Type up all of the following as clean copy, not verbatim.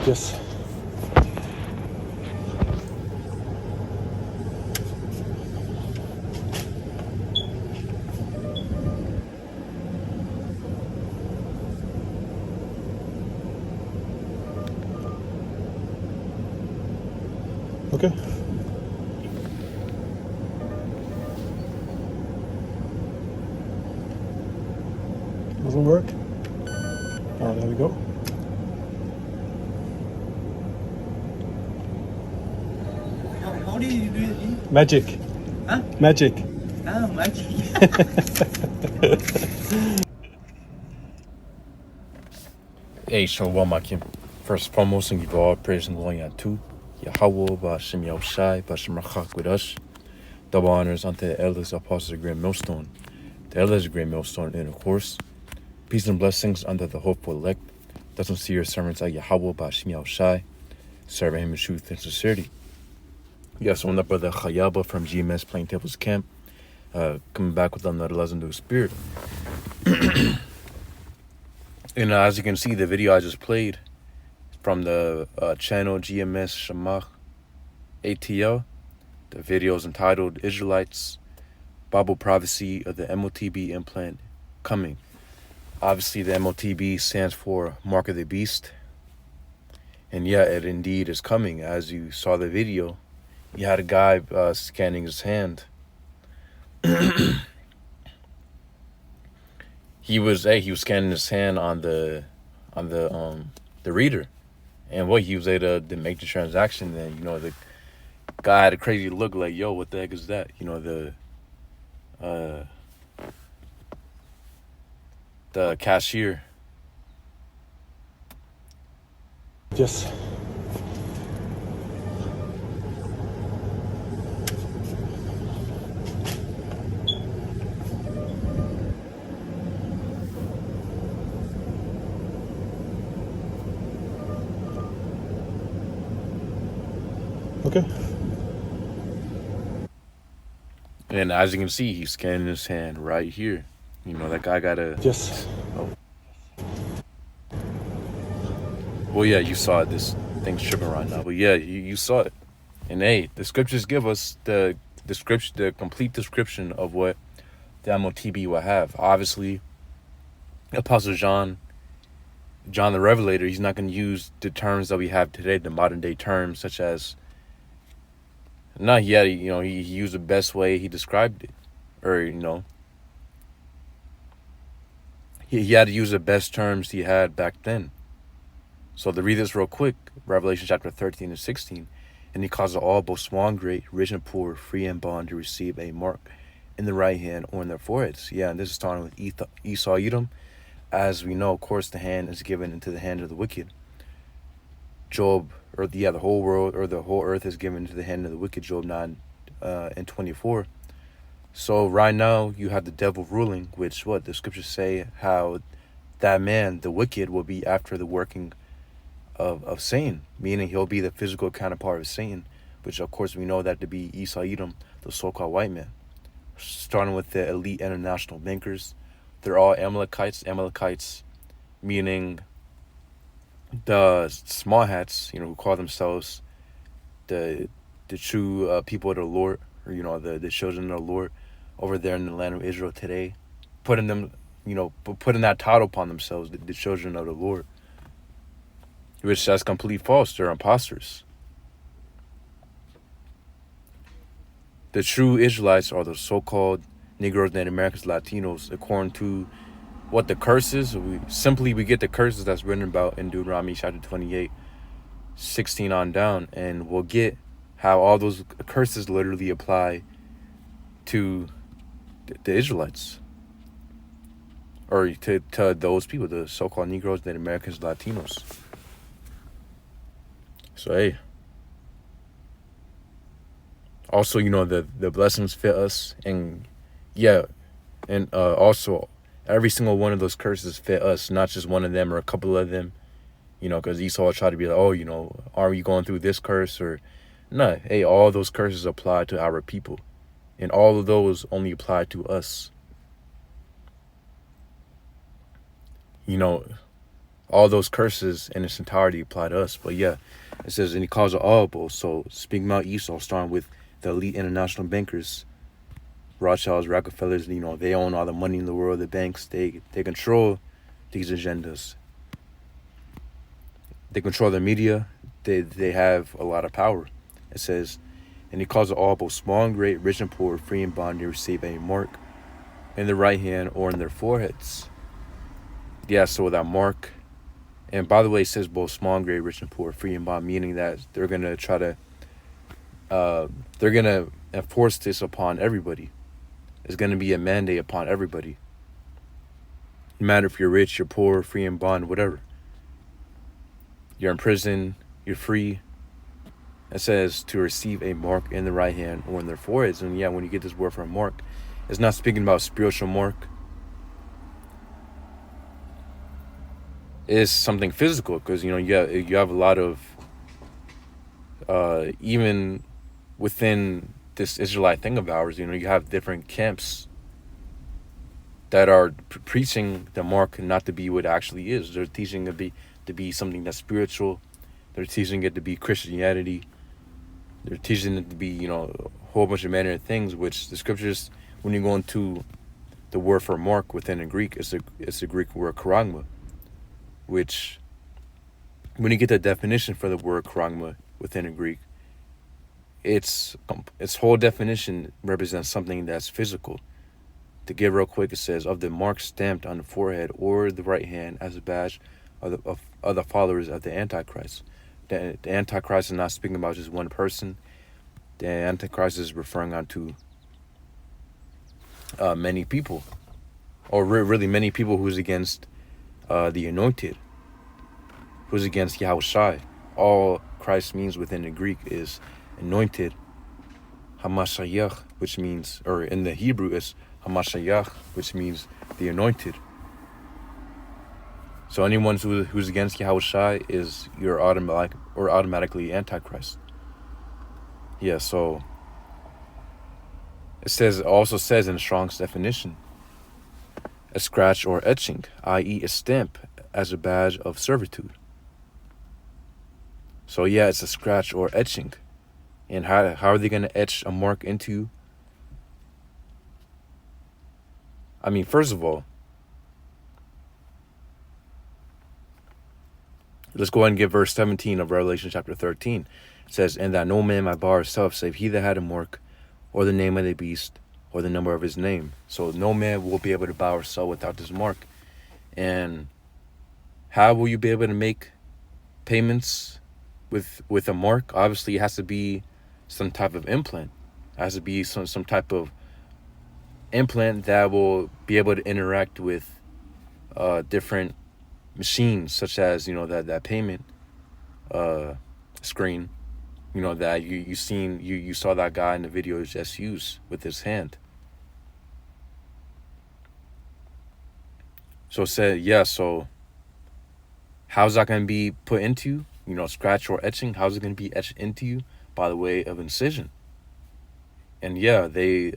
Yes. Okay. Doesn't work. All right, there we go. How did you do it? Magic. Huh? Magic. Ah, magic. Hey, Shalom Akim. First and foremost, and give all praise and glory unto Yahweh, Ba'ashem Yahushai, Ba'ashem Rachak with us. Double honors unto the elders, apostles of the Great Millstone. The elders of the Great Millstone, and of course, peace and blessings unto the hopeful elect. Thus will see your servants at Yahweh, Ba'ashem Yahushai, serving him in truth and sincerity. Yes, I'm up brother Chayaba from GMS Plain Tables Camp, coming back with another lesson to the Spirit. And as you can see, the video I just played from the channel GMS Shemach ATL, the video is entitled Israelites, Bible Prophecy of the MOTB Implant Coming. Obviously, the MOTB stands for Mark of the Beast. And yeah, it indeed is coming. As you saw the video, you had a guy scanning his hand. He was scanning his hand on the reader, and he was able to make the transaction. Then the guy had a crazy look, like, yo, what the heck is that? The cashier. Yes. Okay. And as you can see, he's scanning his hand right here. That guy got a... Yes. Oh. Well, yeah, you saw it. This thing's tripping right now. But yeah, you saw it. And hey, the scriptures give us the complete description of what the MOTB will have. Obviously, Apostle John the Revelator, he's not going to use the terms that we have today, the modern day terms, such as... No, he used the best way he described it. Or, he had to use the best terms he had back then. So to read this real quick, Revelation chapter 13 and 16, and he causes all, both small and great, rich and poor, free and bond, to receive a mark in the right hand or in their foreheads. Yeah, and this is starting with Esau Edom. As we know, of course, the hand is given into the hand of the wicked. Job, the whole world, or the whole earth is given into the hand of the wicked, Job 9 and 24. So right now, you have the devil ruling, which the scriptures say how that man, the wicked, will be after the working of Satan, meaning he'll be the physical counterpart of Satan, which of course we know that to be Esau Edom, the so-called white man. Starting with the elite international bankers, they're all Amalekites meaning the small hats, who call themselves the true people of the Lord, or the children of the Lord over there in the land of Israel today, putting them, putting that title upon themselves, the children of the Lord, which that's complete false. They're imposters. The true Israelites are the so-called Negroes, Native Americans, Latinos, according to what the curses. We get the curses that's written about in Deuteronomy chapter 28, 16 on down, and we'll get how all those curses literally apply to the Israelites, or to those people, the so-called Negroes, Native Americans, Latinos. So hey, also the blessings fit us, and also every single one of those curses fit us, not just one of them or a couple of them, because Esau tried to be like, are you going through this curse? Or no, hey, all those curses apply to our people, and all of those only apply to us. all those curses in its entirety apply to us. But yeah, it says, and he calls it audible. So speaking about Esau, starting with the elite international bankers, Rothschilds, Rockefellers, they own all the money in the world, the banks, they control these agendas. They control the media. They have a lot of power. It says, and he calls it all, both small and great, rich and poor, free and bond, to receive a mark in their right hand or in their foreheads. Yeah, so that mark, and by the way, it says both small and great, rich and poor, free and bond, meaning that they're gonna try to, they're gonna enforce this upon everybody. It's gonna be a mandate upon everybody. No matter if you're rich, you're poor, free and bond, whatever. You're in prison, you're free. It says to receive a mark in the right hand or in their foreheads. And yeah, when you get this word for a mark, it's not speaking about spiritual mark. It's something physical, because you have a lot of even within this Israelite thing of ours, you have different camps that are preaching the mark not to be what it actually is. They're teaching it to be something that's spiritual. They're teaching it to be Christianity. They're teaching it to be, a whole bunch of manner of things, which the scriptures, when you go into the word for mark within the Greek, it's the Greek word charagma, which, when you get the definition for the word charagma within the Greek, its whole definition represents something that's physical. To give real quick, it says, of the mark stamped on the forehead or the right hand as a badge of the followers of the Antichrist. The Antichrist is not speaking about just one person. The Antichrist is referring on to many people, or really many people who's against the anointed, who's against Yahushai. All Christ means within the Greek is anointed, Hamashayach, which means, or in the Hebrew is Hamashayach, which means the anointed. So anyone who's against Yahushai is you're automatically Antichrist. Yeah, so it also says in Strong's definition, a scratch or etching, i.e. a stamp as a badge of servitude. So yeah, it's a scratch or etching. And how are they going to etch a mark into you? I mean, first of all, let's go ahead and get verse 17 of Revelation chapter 13. It says, and that no man might buy or sell save he that had a mark, or the name of the beast, or the number of his name. So no man will be able to buy or sell without this mark. And how will you be able to make payments with a mark? Obviously, it has to be some type of implant. It has to be some type of implant that will be able to interact with different machines, such as that payment screen, that you saw that guy in the video just use with his hand. So it said, yeah, so how's that going to be put into you? Scratch or etching, how's it going to be etched into you? By the way of incision. And yeah, they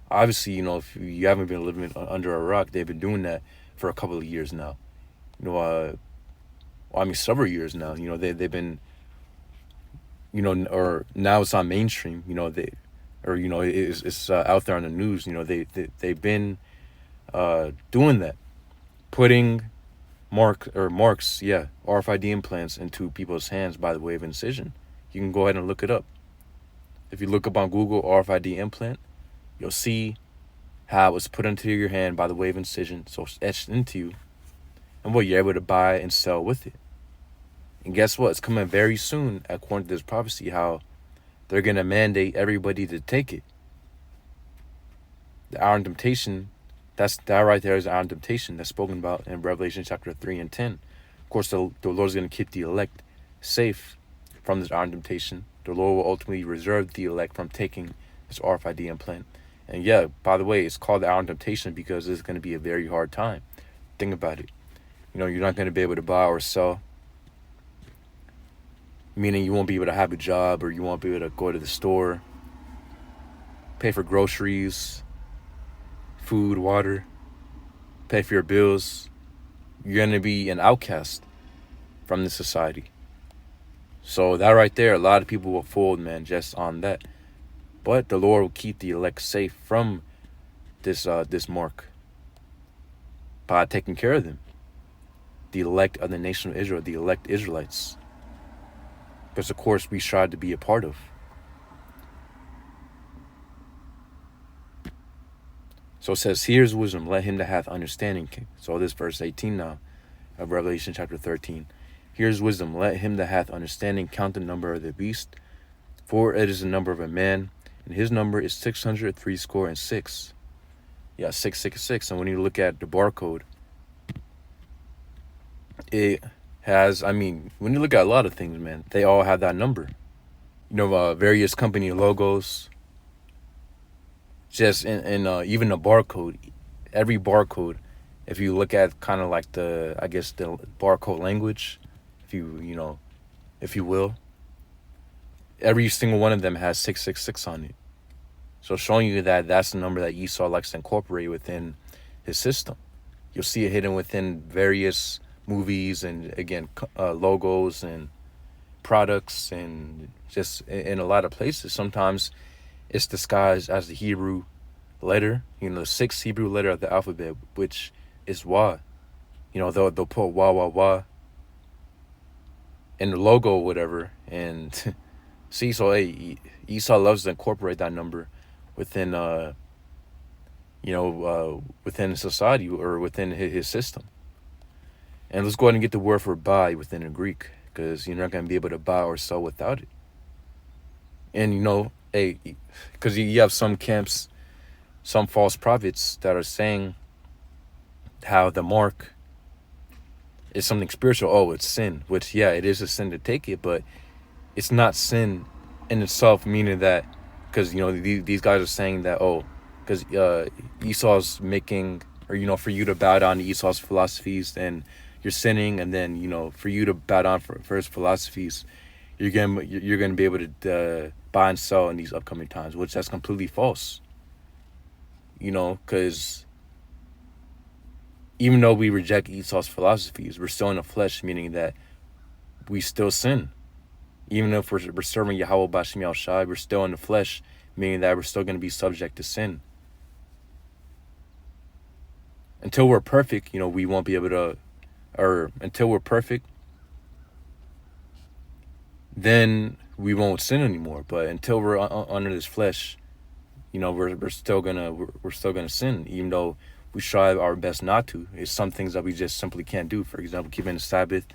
obviously, if you haven't been living under a rock, they've been doing that for a couple of years now. Several years now. They've been, or now it's on mainstream. It's out there on the news. They've been doing that, putting marks, RFID implants into people's hands by the way of incision. You can go ahead and look it up. If you look up on Google RFID implant, you'll see how it was put into your hand by the way of incision, so it's etched into you, and what you're able to buy and sell with it. And guess what? It's coming very soon, according to this prophecy, how they're going to mandate everybody to take it. The hour of temptation, that right there is the hour of temptation that's spoken about in Revelation chapter 3 and 10. Of course, the Lord's going to keep the elect safe from this hour of temptation. The Lord will ultimately reserve the elect from taking this RFID implant. And yeah, by the way, it's called the hour of temptation because it's going to be a very hard time. Think about it. You're not going to be able to buy or sell, meaning you won't be able to have a job, or you won't be able to go to the store, pay for groceries, food, water, pay for your bills. You're going to be an outcast. from the society. So that right there, a lot of people will fold, man, just on that. But the Lord will keep the elect safe from this mark by taking care of them. The elect of the nation of Israel, the elect Israelites. Because of course we strive to be a part of. So it says, here's wisdom, let him that hath understanding. So this verse 18 now of Revelation chapter 13. Here's wisdom, let him that hath understanding count the number of the beast, for it is the number of a man, and his number is 666. Yeah, 666. And when you look at the barcode, it has, when you look at a lot of things, man, they all have that number. Various company logos, just in even the barcode, every barcode, if you look at kind of like the barcode language, if you will, every single one of them has 666 on it. So showing you that that's the number that Esau likes to incorporate within his system. You'll see it hidden within various movies and, again, logos and products, and just in a lot of places. Sometimes it's disguised as the Hebrew letter, the sixth Hebrew letter of the alphabet, which is Wa. They'll put Wa in the logo or whatever. And see, so hey, Esau loves to incorporate that number within within society or within his system. And let's go ahead and get the word for buy within the Greek, because you're not going to be able to buy or sell without it. And because you have some camps, some false prophets that are saying how the mark is something spiritual. Oh, it's sin, which, yeah, it is a sin to take it, but it's not sin in itself, meaning that, because, these guys are saying that, because Esau's making, or, for you to bow down to Esau's philosophies, then you're sinning, and then, for you to bow down for his philosophies, you're gonna be able to buy and sell in these upcoming times, which that's completely false. Because even though we reject Esau's philosophies, we're still in the flesh, meaning that we still sin. Even if we're serving Yahweh Bashim Yal Shai, we're still in the flesh, meaning that we're still going to be subject to sin. Until we're perfect, we won't be able to, or until we're perfect, then we won't sin anymore. But until we're under this flesh, we're still gonna sin, even though we strive our best not to. It's some things that we just simply can't do. For example, keeping the Sabbath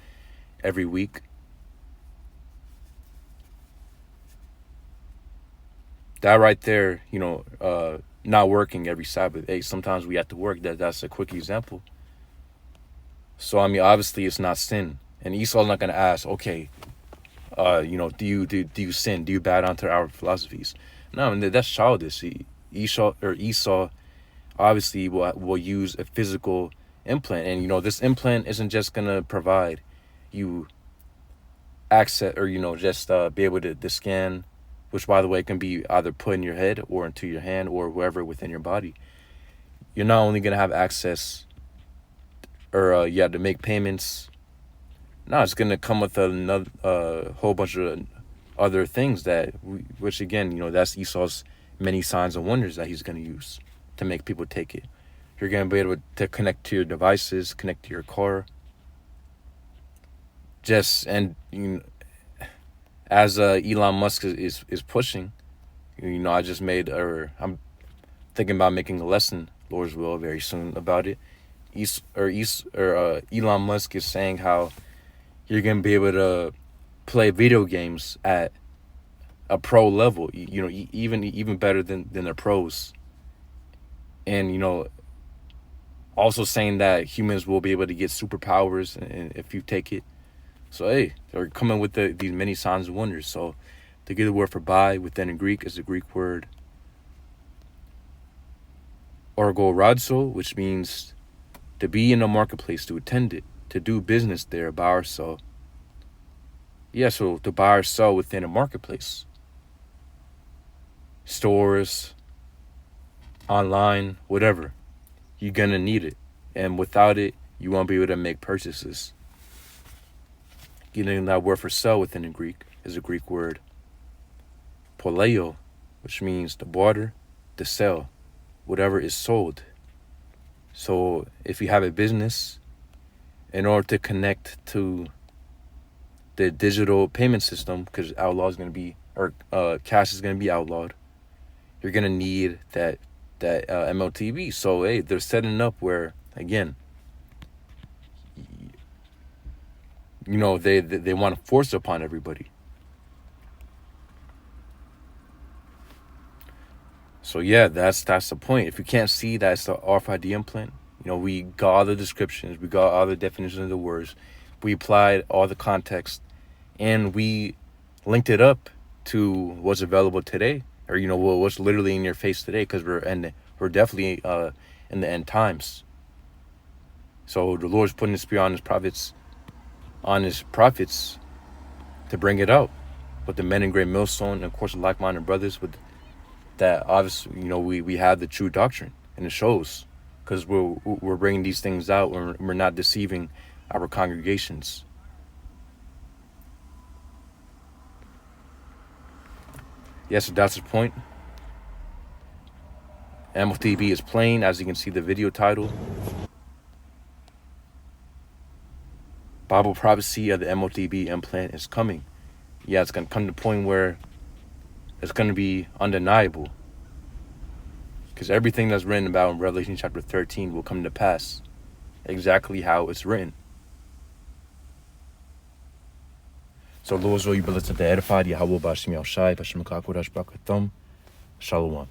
every week. That right there, not working every Sabbath. Hey, sometimes we have to work. That's a quick example. So obviously it's not sin, and Esau's not gonna ask, okay, do you sin? Do you bow down to our philosophies? No, that's childish. Esau obviously will use a physical implant, and this implant isn't just gonna provide you access, or just be able to scan, which, by the way, can be either put in your head or into your hand or wherever within your body. You're not only gonna have access, or you have to make payments. No, it's gonna come with another whole bunch of other things which again, that's Esau's many signs and wonders that he's gonna use to make people take it. You're gonna be able to connect to your devices, connect to your car. As Elon Musk is pushing, I just I'm thinking about making a lesson, Lord's will, very soon about it. Elon Musk is saying how you're gonna be able to play video games at a pro level, even better than the pros, and also saying that humans will be able to get superpowers and if you take it. So hey, they're coming with these many signs and wonders. So to get the word for buy within the Greek is the Greek word orgoradzo, which means to be in the marketplace, to attend it, to do business there, buy or sell. Yeah, so to buy or sell within a marketplace. Stores, online, whatever. You're going to need it. And without it, you won't be able to make purchases. Getting that word for sell within the Greek is a Greek word poleo, which means the barter, the sell, whatever is sold. So if you have a business, in order to connect to the digital payment system, because cash is going to be outlawed, you're going to need that MOTB. So hey, they're setting up where, again, they want to force it upon everybody. So yeah, that's the point. If you can't see that it's the RFID implant, we got all the descriptions, we got all the definitions of the words, we applied all the context, and we linked it up to what's available today, or what's literally in your face today, because we're definitely in the end times. So the Lord's putting His Spirit on His prophets to bring it out, with the men in great millstone, and of course the like-minded brothers with that. Obviously, we have the true doctrine, and it shows, because we're bringing these things out, and we're not deceiving our congregations. Yes, so that's the point. MOTB is plain, as you can see the video title. Bible prophecy of the MOTB implant is coming. Yeah, it's going to come to the point where it's going to be undeniable, because everything that's written about in Revelation chapter 13 will come to pass exactly how it's written. So Lord's will, you be listening to edified Yahweh Bashim Yal Shai Bashim Kakodash Brakathum. Shalom.